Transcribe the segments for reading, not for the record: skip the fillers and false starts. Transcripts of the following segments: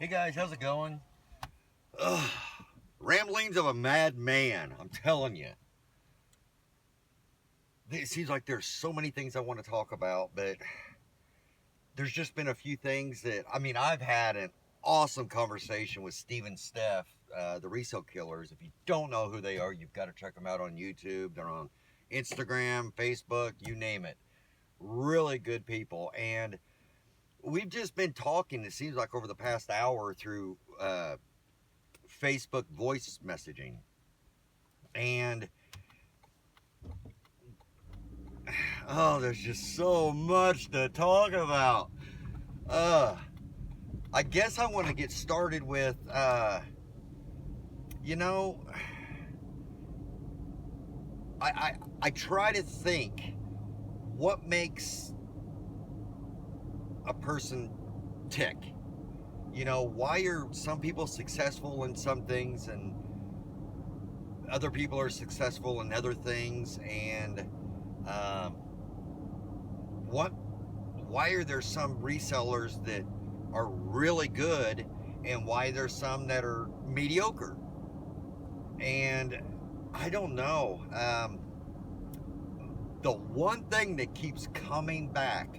Hey guys, how's it going? Ugh, ramblings of a madman, I'm telling you. It seems like there's so many things I want to talk about, but there's just been a few things that, I've had an awesome conversation with Steve and Steph, the Resale Killers. If you don't know who they are, you've got to check them out on YouTube. They're on Instagram, Facebook, you name it. Really good people. And we've just been talking, it seems like over the past hour through Facebook voice messaging. And there's just so much to talk about. I guess I want to get started with, you know, I try to think what makes a person tick. Why are some people successful in some things and other people are successful in other things, and why are there some resellers that are really good and why there's some that are mediocre? And I don't know. The one thing that keeps coming back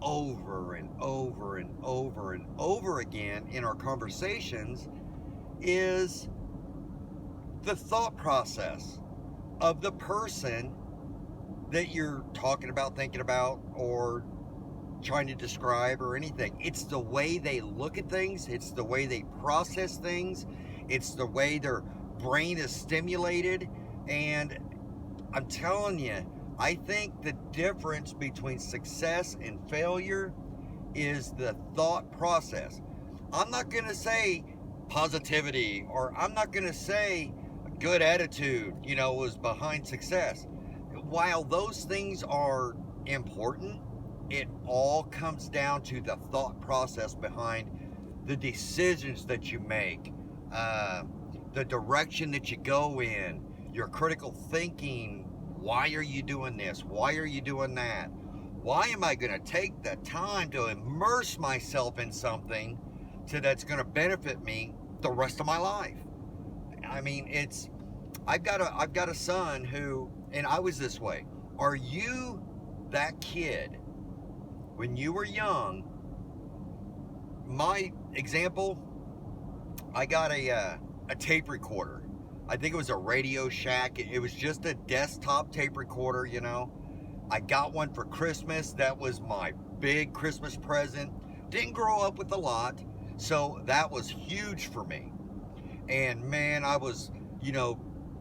over and over and over and over again in our conversations is the thought process of the person that you're talking about, thinking about, or trying to describe or anything. It's the way they look at things, it's the way they process things, it's the way their brain is stimulated. And I'm telling you, I think the difference between success and failure is the thought process. I'm not going to say positivity, or I'm not going to say a good attitude, was behind success. While those things are important, it all comes down to the thought process behind the decisions that you make, the direction that you go in, your critical thinking. Why are you doing this? Why are you doing that? Why am I going to take the time to immerse myself in something that's going to benefit me the rest of my life? I've got a son who, and I was this way. Are you that kid when you were young? My example, I got a tape recorder. I think it was a Radio Shack. It was just a desktop tape recorder, I got one for Christmas. That was my big Christmas present. Didn't grow up with a lot, so that was huge for me. And man, I was,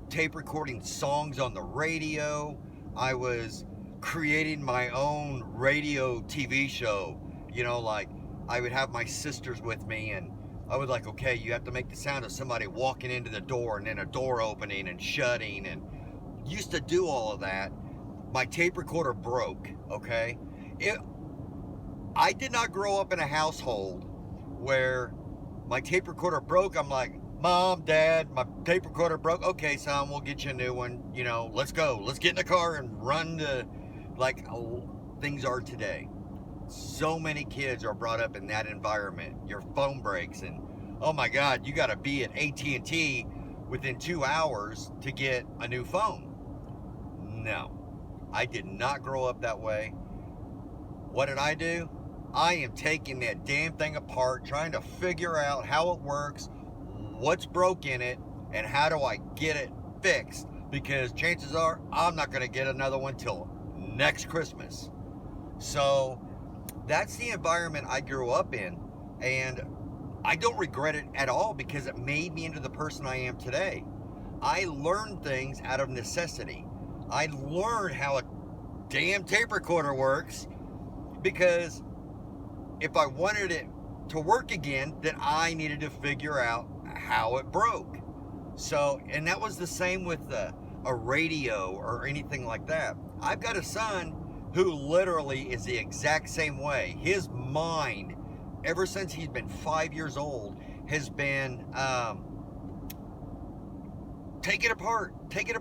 tape recording songs on the radio. I was creating my own radio TV show. Like I would have my sisters with me, and I was like, okay, you have to make the sound of somebody walking into the door and then a door opening and shutting, and used to do all of that. My tape recorder broke, okay? I did not grow up in a household where my tape recorder broke. I'm like, Mom, Dad, my tape recorder broke. Okay, son, we'll get you a new one. Let's go. Let's get in the car and run to, like things are today. So many kids are brought up in that environment. Your phone breaks, and oh my God, you got to be at AT&T within 2 hours to get a new phone. No, I did not grow up that way. What did I do? I am taking that damn thing apart, trying to figure out how it works, what's broke in it, and how do I get it fixed, because chances are I'm not going to get another one till next Christmas. So that's the environment I grew up in, and I don't regret it at all because it made me into the person I am today. I learned things out of necessity. I learned how a damn tape recorder works because if I wanted it to work again, then I needed to figure out how it broke. So, and that was the same with a radio or anything like that. I've got a son who literally is the exact same way. His mind, ever since he's been 5 years old, has been take it apart, figure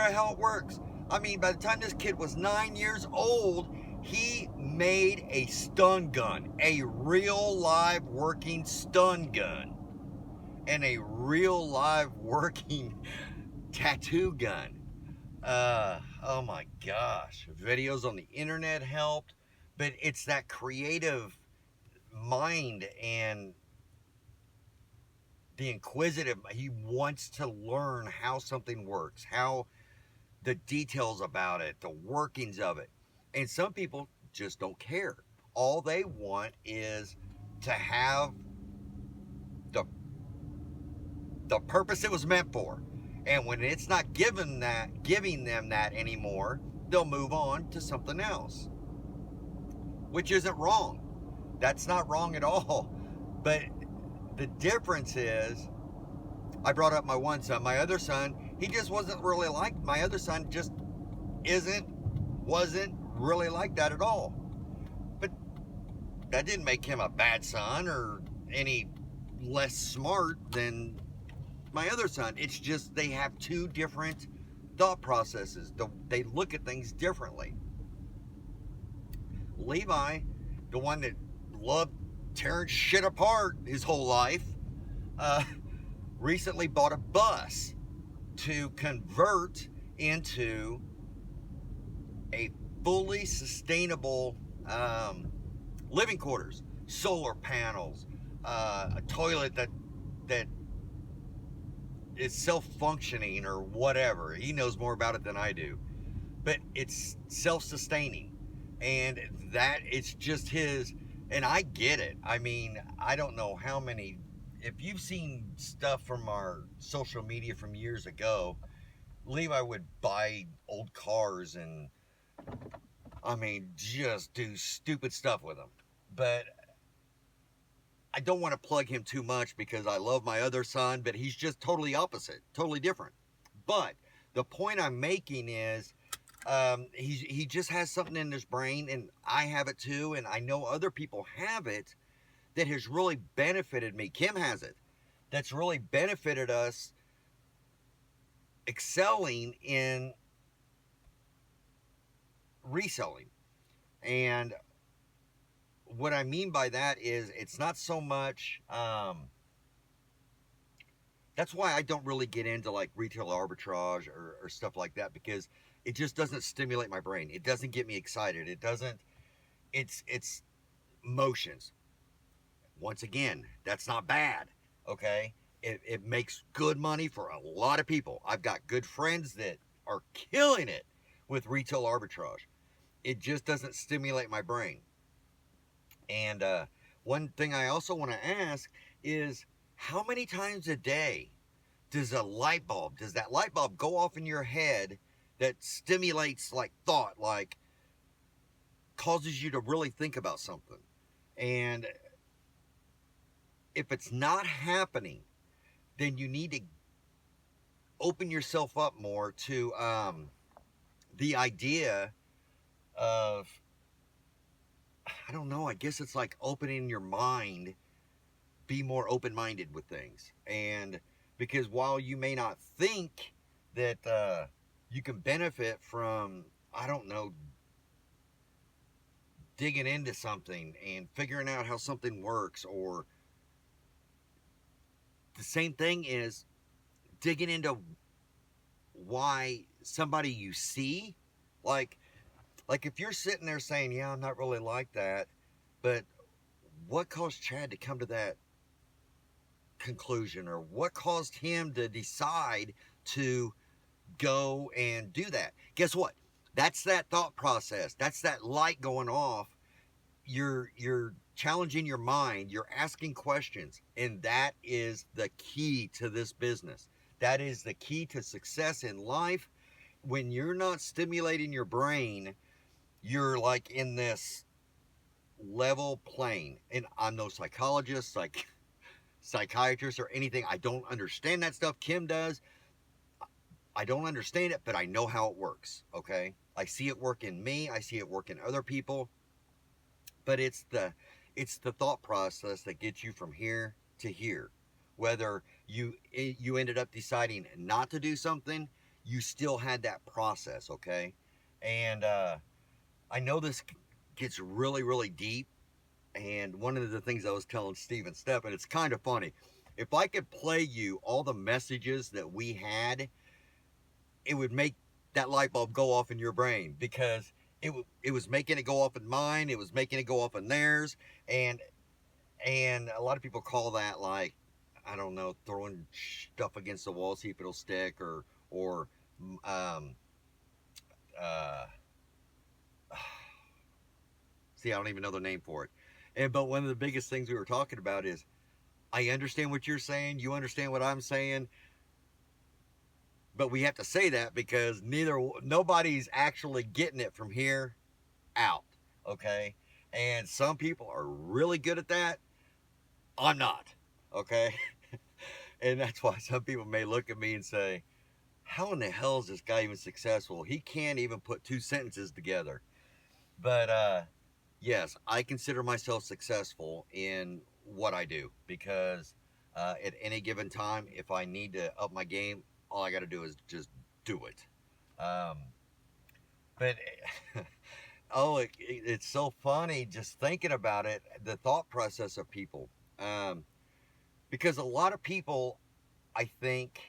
out how it works. By the time this kid was 9 years old, He made a stun gun, a real live working stun gun, and a real live working tattoo gun. Oh my gosh. Videos on the internet helped, but it's that creative mind and the inquisitive. He wants to learn how something works, how the details about it, the workings of it. And some people just don't care. All they want is to have the purpose it was meant for. And when it's not giving them that anymore, they'll move on to something else. Which isn't wrong. That's not wrong at all. But the difference is, I brought up my one son. My other son, he just wasn't really like, my other son just wasn't really like that at all. But that didn't make him a bad son or any less smart than my other son. It's just they have two different thought processes. They look at things differently. Levi, the one that loved tearing shit apart his whole life, recently bought a bus to convert into a fully sustainable living quarters, solar panels, a toilet that is self-functioning or whatever. He knows more about it than I do, but it's self-sustaining, and that it's just his. And I get it. I mean, I don't know how many, if you've seen stuff from our social media from years ago, Levi would buy old cars and, I mean, just do stupid stuff with them. But I don't want to plug him too much because I love my other son, but he's just totally opposite, totally different. But the point I'm making is, he just has something in his brain, and I have it too, and I know other people have it, that has really benefited me. Kim has it. That's really benefited us excelling in reselling. And what I mean by that is, it's not so much, that's why I don't really get into like retail arbitrage or stuff like that, because it just doesn't stimulate my brain. It doesn't get me excited. It doesn't, it's motions. Once again, that's not bad, okay? It makes good money for a lot of people. I've got good friends that are killing it with retail arbitrage. It just doesn't stimulate my brain. And one thing I also want to ask is, how many times a day does that light bulb go off in your head that stimulates like thought, like causes you to really think about something? And if it's not happening, then you need to open yourself up more to the idea of, I don't know, I guess it's like opening your mind, be more open-minded with things. And because while you may not think that you can benefit from, I don't know, digging into something and figuring out how something works, or the same thing is digging into why somebody you see, like if you're sitting there saying, yeah, I'm not really like that, but what caused Chad to come to that conclusion, or what caused him to decide to go and do that? Guess what? That's that thought process. That's that light going off. You're challenging your mind. You're asking questions, and that is the key to this business. That is the key to success in life. When you're not stimulating your brain, you're like in this level plane. And I'm no psychologist, psychiatrist, or anything. I don't understand that stuff. Kim does. I don't understand it, but I know how it works, okay? I see it work in me. I see it work in other people. But it's the thought process that gets you from here to here. Whether you ended up deciding not to do something, you still had that process, okay? And I know this gets really, really deep. And one of the things I was telling Steve and Steph, and it's kind of funny, if I could play you all the messages that we had, it would make that light bulb go off in your brain, because it was making it go off in mine, it was making it go off in theirs, and a lot of people call that, like, I don't know, throwing stuff against the wall, see if it'll stick, or um uh see, I don't even know the name for it. But one of the biggest things we were talking about is, I understand what you're saying, you understand what I'm saying, but we have to say that because nobody's actually getting it from here out, okay? And some people are really good at that. I'm not, okay? And that's why some people may look at me and say, how in the hell is this guy even successful? He can't even put two sentences together. But yes, I consider myself successful in what I do, because at any given time, if I need to up my game, all I got to do is just do it. Um, but oh, it's so funny just thinking about it, the thought process of people. Um, because a lot of people, I think,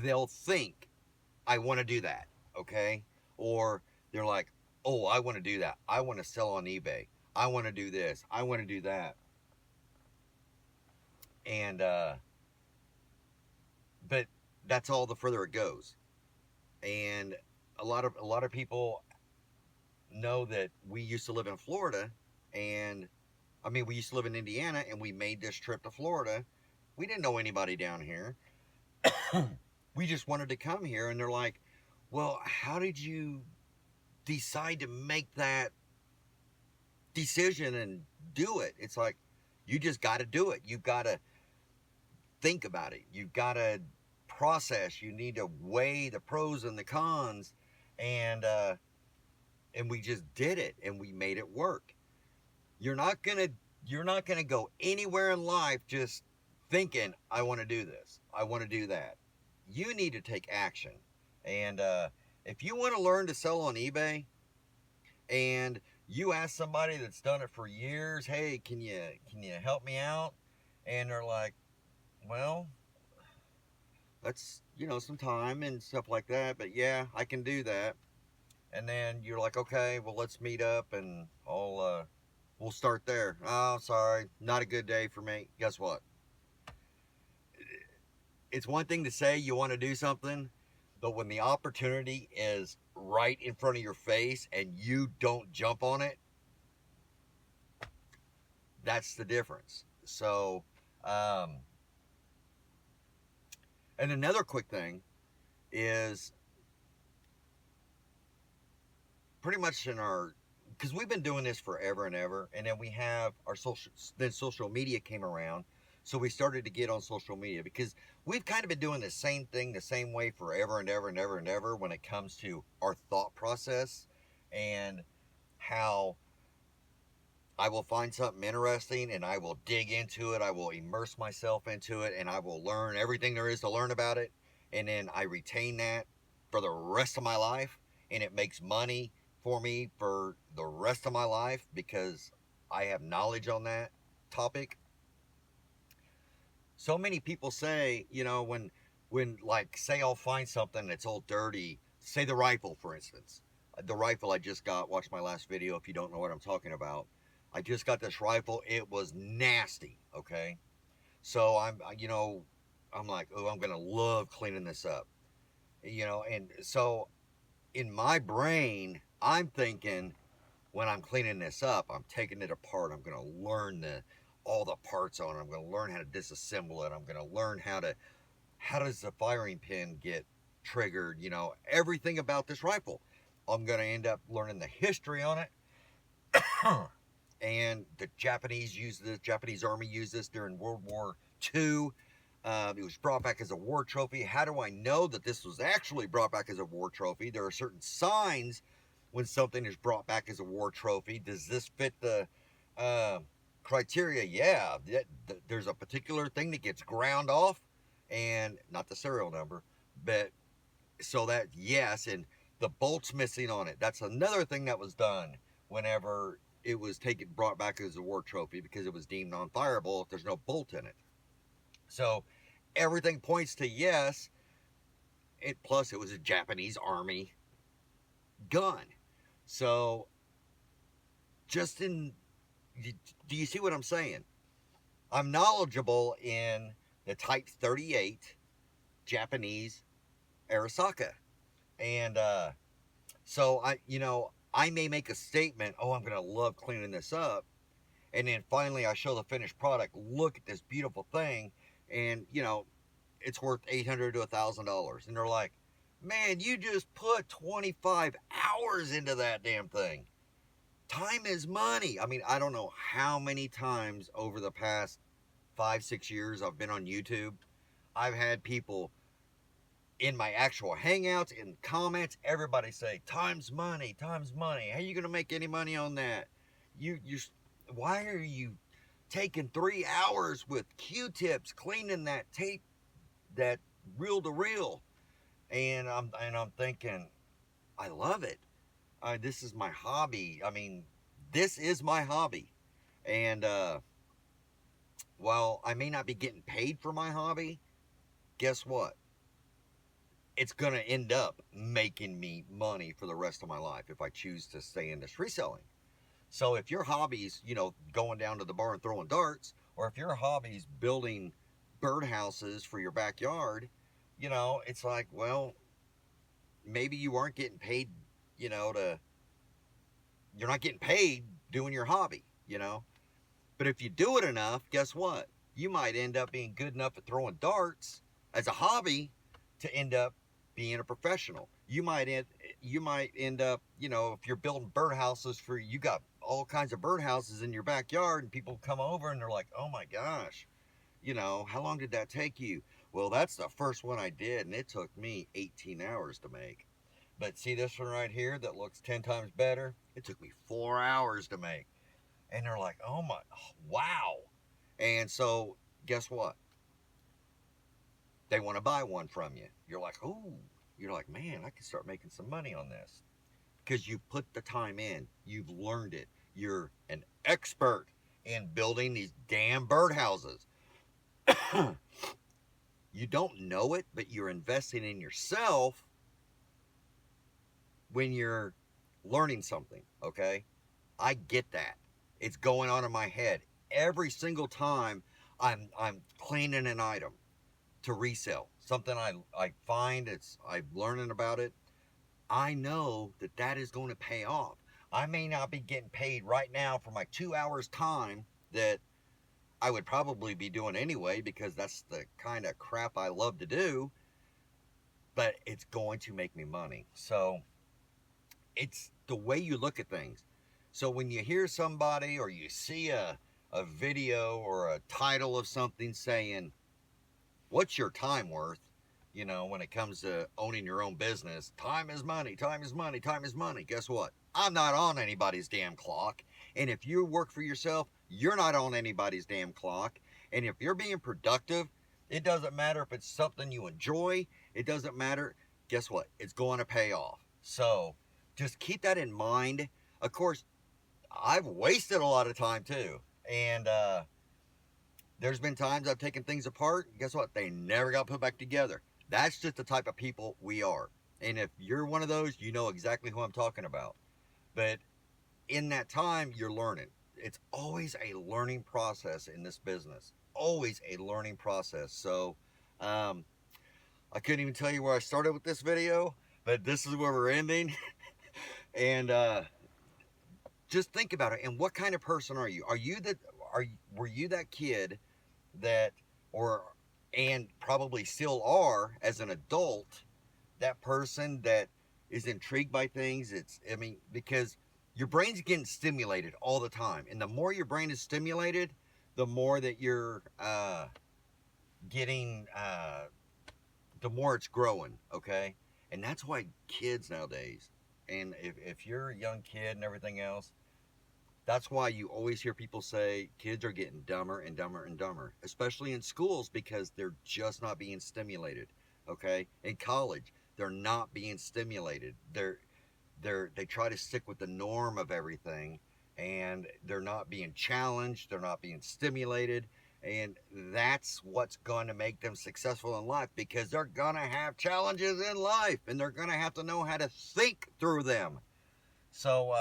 they'll think, I want to do that, okay? Or they're like, oh, I want to do that. I want to sell on eBay. I want to do this. I want to do that. And but that's all the further it goes. And a lot of people know that we used to live in Florida, and I mean, we used to live in Indiana, and we made this trip to Florida. We didn't know anybody down here. We just wanted to come here, and they're like, well, how did you decide to make that decision and do it? It's like, you just got to do it. You've got to think about it. You've got to process. You need to weigh the pros and the cons, and we just did it, and we made it work. You're not gonna go anywhere in life just thinking, I want to do this, I want to do that. You need to take action. And if you want to learn to sell on eBay, and you ask somebody that's done it for years, hey, can you help me out? And they're like, well, that's, some time and stuff like that, but yeah, I can do that. And then you're like, okay, well, let's meet up, and we'll start there. Oh, sorry, not a good day for me. Guess what? It's one thing to say you want to do something, but when the opportunity is right in front of your face and you don't jump on it, that's the difference. So, and another quick thing is, pretty much because we've been doing this forever and ever, and then we have social media came around, so we started to get on social media, because we've kind of been doing the same thing the same way forever and ever and ever and ever when it comes to our thought process, and how I will find something interesting and I will dig into it, I will immerse myself into it, and I will learn everything there is to learn about it, and then I retain that for the rest of my life, and it makes money for me for the rest of my life because I have knowledge on that topic. So many people say, when like, say I'll find something that's all dirty, say the rifle, for instance. The rifle I just got, watch my last video if you don't know what I'm talking about. I just got this rifle. It was nasty, okay? So I'm like, oh, I'm going to love cleaning this up. And so in my brain, I'm thinking, when I'm cleaning this up, I'm taking it apart. I'm going to learn all the parts on it. I'm going to learn how to disassemble it. I'm going to learn how does the firing pin get triggered, everything about this rifle. I'm going to end up learning the history on it. And the Japanese army used this during World War II. It was brought back as a war trophy. How do I know that this was actually brought back as a war trophy? There are certain signs when something is brought back as a war trophy. Does this fit the criteria? Yeah, there's a particular thing that gets ground off, and not the serial number, but so that, yes. And the bolt's missing on it. That's another thing that was done whenever it was brought back as a war trophy, because it was deemed non-fireable if there's no bolt in it. So everything points to yes. Plus, it was a Japanese army gun. So, just in, do you see what I'm saying? I'm knowledgeable in the Type 38 Japanese Arisaka. And so I may make a statement, oh, I'm going to love cleaning this up. And then finally I show the finished product. Look at this beautiful thing. And, it's worth $800 to $1,000. And they're like, man, you just put 25 hours into that damn thing. Time is money. I mean, I don't know how many times over the past 5-6 years I've been on YouTube. I've had people in my actual hangouts, in comments, everybody say, time's money, time's money. How are you going to make any money on that? Why are you taking 3 hours with Q-tips cleaning that tape, that reel to reel? And I'm thinking, I love it. This is my hobby. I mean, this is my hobby. And while I may not be getting paid for my hobby, guess what? It's going to end up making me money for the rest of my life if I choose to stay in this reselling. So if your hobby's, going down to the bar and throwing darts, or if your hobby's building birdhouses for your backyard, it's like, well, maybe you aren't getting paid, you're not getting paid doing your hobby, But if you do it enough, guess what? You might end up being good enough at throwing darts as a hobby to end up being a professional. You might end up, if you're building birdhouses you got all kinds of birdhouses in your backyard, and people come over and they're like, oh my gosh, how long did that take you? Well, that's the first one I did, and it took me 18 hours to make. But see this one right here that looks 10 times better? It took me 4 hours to make. And they're like, oh my, wow. And so guess what? They want to buy one from you. You're like, oh, you're like, man, I can start making some money on this. Because you put the time in. You've learned it. You're an expert in building these damn birdhouses. You don't know it, but you're investing in yourself when you're learning something, okay? I get that. It's going on in my head. Every single time I'm cleaning an item to resell, something I find, I'm learning about it, I know that is going to pay off. I may not be getting paid right now for my 2 hours time that I would probably be doing anyway, because that's the kind of crap I love to do, but it's going to make me money. So it's the way you look at things. So when you hear somebody, or you see a video or a title of something saying, what's your time worth? When it comes to owning your own business, time is money, time is money, time is money. Guess what? I'm not on anybody's damn clock. And if you work for yourself, you're not on anybody's damn clock. And if you're being productive, it doesn't matter if it's something you enjoy. It doesn't matter. Guess what? It's going to pay off. So just keep that in mind. Of course, I've wasted a lot of time too. And there's been times I've taken things apart. Guess what? They never got put back together. That's just the type of people we are. And if you're one of those, you know exactly who I'm talking about. But in that time, you're learning. It's always a learning process in this business. Always a learning process. So I couldn't even tell you where I started with this video, but this is where we're ending. And just think about it. And what kind of person are you? Were you that kid that, and probably still are as an adult, that person that is intrigued by things? Because your brain's getting stimulated all the time. And the more your brain is stimulated, the more that you're getting, the more it's growing, okay? And that's why kids nowadays, and if you're a young kid and everything else, that's why you always hear people say kids are getting dumber and dumber and dumber, especially in schools, because they're just not being stimulated, okay? In college, They're not being stimulated. They try to stick with the norm of everything, and they're not being challenged, they're not being stimulated, and that's what's going to make them successful in life, because they're going to have challenges in life, and they're going to have to know how to think through them. So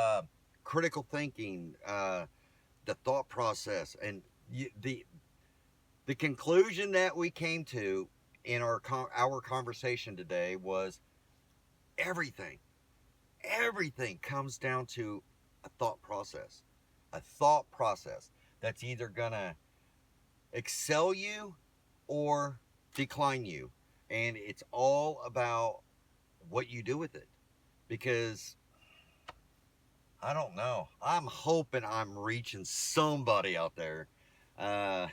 critical thinking, the thought process, and the conclusion that we came to in our conversation today was everything everything comes down to a thought process. A thought process that's either gonna excel you or decline you. And it's all about what you do with it. Because I don't know. I'm hoping I'm reaching somebody out there. Uh,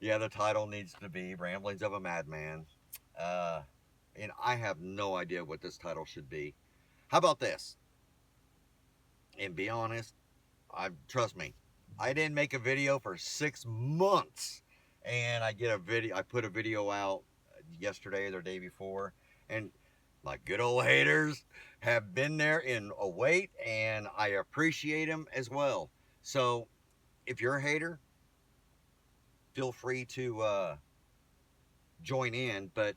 yeah, the title needs to be Ramblings of a Madman. Uh, and I have no idea what this title should be. How about this? And be honest, trust me, I didn't make a video for 6 months, and I put a video out yesterday or the day before, and my good old haters have been there in a wait, and I appreciate them as well. So if you're a hater, feel free to join in. But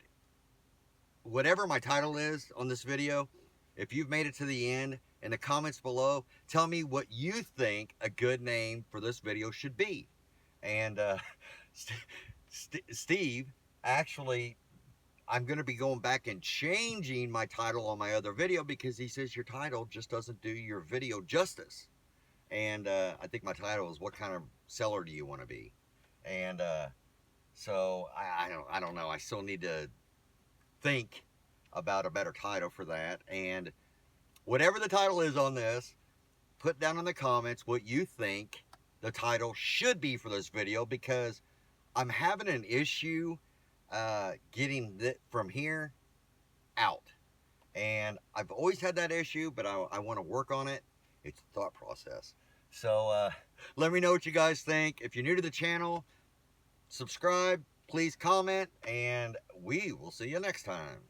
whatever my title is on this video, if you've made it to the end, in the comments below, tell me what you think a good name for this video should be. And Steve, actually, I'm going to be going back and changing my title on my other video, because he says your title just doesn't do your video justice. And I think my title is, what kind of seller do you want to be? And so I don't know. I still need to think about a better title for that. And whatever the title is on this, put down in the comments what you think the title should be for this video, because I'm having an issue getting from here out. And I've always had that issue, but I want to work on it. It's a thought process. So let me know what you guys think. If you're new to the channel, subscribe, please comment, and we will see you next time.